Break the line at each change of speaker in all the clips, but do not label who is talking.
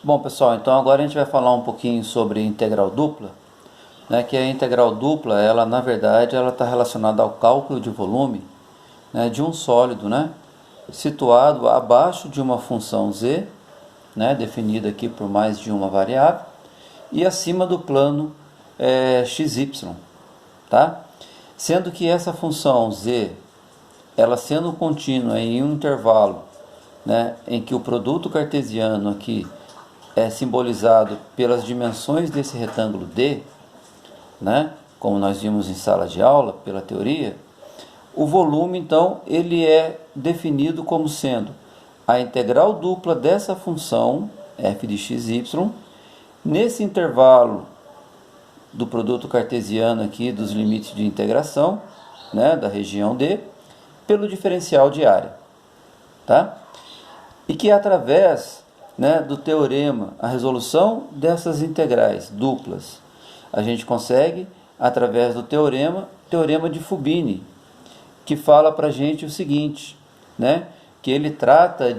Bom, pessoal, então agora a gente vai falar um pouquinho sobre integral dupla, né? Que a integral dupla, ela na verdade, ela está relacionada ao cálculo de volume, né, de um sólido, né, situado abaixo de uma função z, né, definida aqui por mais de uma variável, e acima do plano xy, tá? Sendo que essa função z, ela sendo contínua em um intervalo, né, em que o produto cartesiano aqui é simbolizado pelas dimensões desse retângulo D, né, como nós vimos em sala de aula, pela teoria, o volume, então, ele é definido como sendo a integral dupla dessa função, f de xy, nesse intervalo do produto cartesiano aqui, dos limites de integração, né, da região D, pelo diferencial de área. Tá? E que através, né, do teorema, a resolução dessas integrais duplas, a gente consegue, através do teorema de Fubini, que fala para a gente o seguinte, né, que ele trata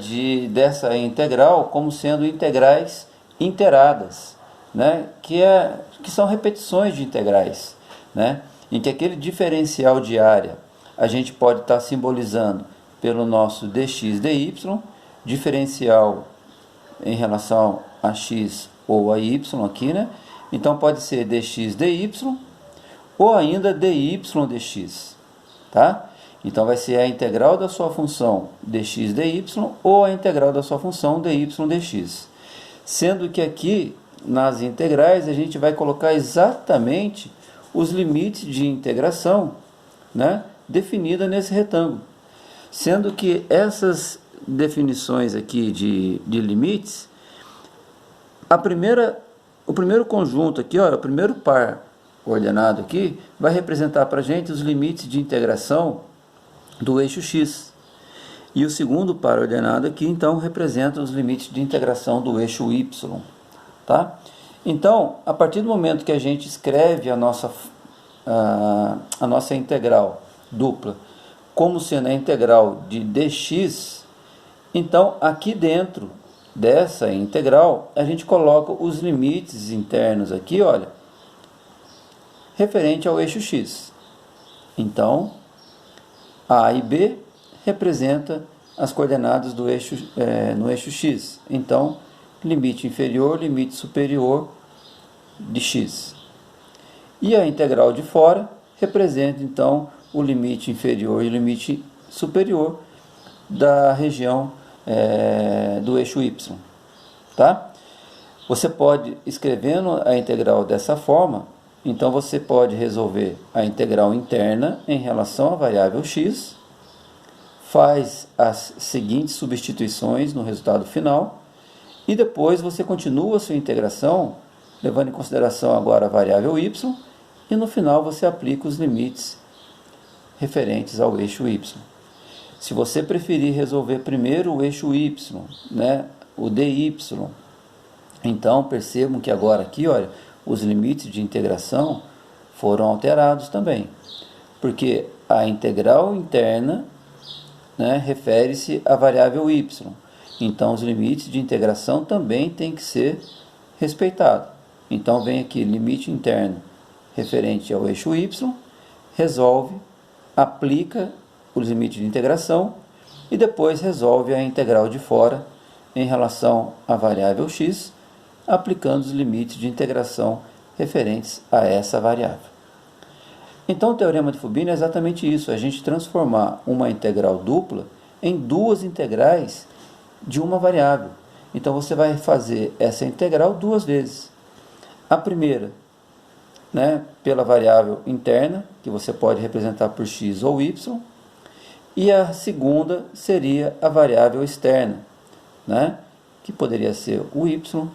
dessa integral como sendo integrais interadas, né, que são repetições de integrais, né, em que aquele diferencial de área a gente pode estar simbolizando pelo nosso dx dy, diferencial em relação a x ou a y aqui, né? Então pode ser dx dy ou ainda dy dx, tá? Então vai ser a integral da sua função dx dy ou a integral da sua função dy dx. Sendo que aqui nas integrais a gente vai colocar exatamente os limites de integração, né, definida nesse retângulo. Sendo que essas definições aqui de limites, o primeiro conjunto aqui, ó, o primeiro par ordenado aqui, vai representar para a gente os limites de integração do eixo x. E o segundo par ordenado aqui, então, representa os limites de integração do eixo y. Tá? Então, a partir do momento que a gente escreve a nossa integral dupla como sendo a integral de dx, então aqui dentro dessa integral a gente coloca os limites internos aqui, olha, referente ao eixo x. Então, A e B representa as coordenadas do eixo, no eixo x. Então, limite inferior, limite superior de x. E a integral de fora representa, então, o limite inferior e o limite superior da região do eixo y. Tá? Você pode, escrevendo a integral dessa forma, então você pode resolver a integral interna em relação à variável x, faz as seguintes substituições no resultado final, e depois você continua a sua integração, levando em consideração agora a variável y, e no final você aplica os limites referentes ao eixo y. Se você preferir resolver primeiro o eixo y, né, o dy, então percebam que agora aqui, olha, os limites de integração foram alterados também, porque a integral interna, né, refere-se à variável y, então os limites de integração também têm que ser respeitados. Então vem aqui limite interno referente ao eixo y, resolve, aplica os limites de integração e depois resolve a integral de fora em relação à variável x, aplicando os limites de integração referentes a essa variável. Então o teorema de Fubini é exatamente isso, a gente transformar uma integral dupla em duas integrais de uma variável. Então você vai fazer essa integral duas vezes. A primeira, né, pela variável interna, que você pode representar por x ou y, e a segunda seria a variável externa, né, que poderia ser o y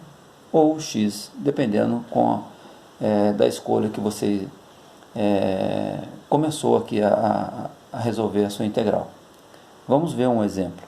ou o x, dependendo da escolha que você começou aqui a resolver a sua integral. Vamos ver um exemplo.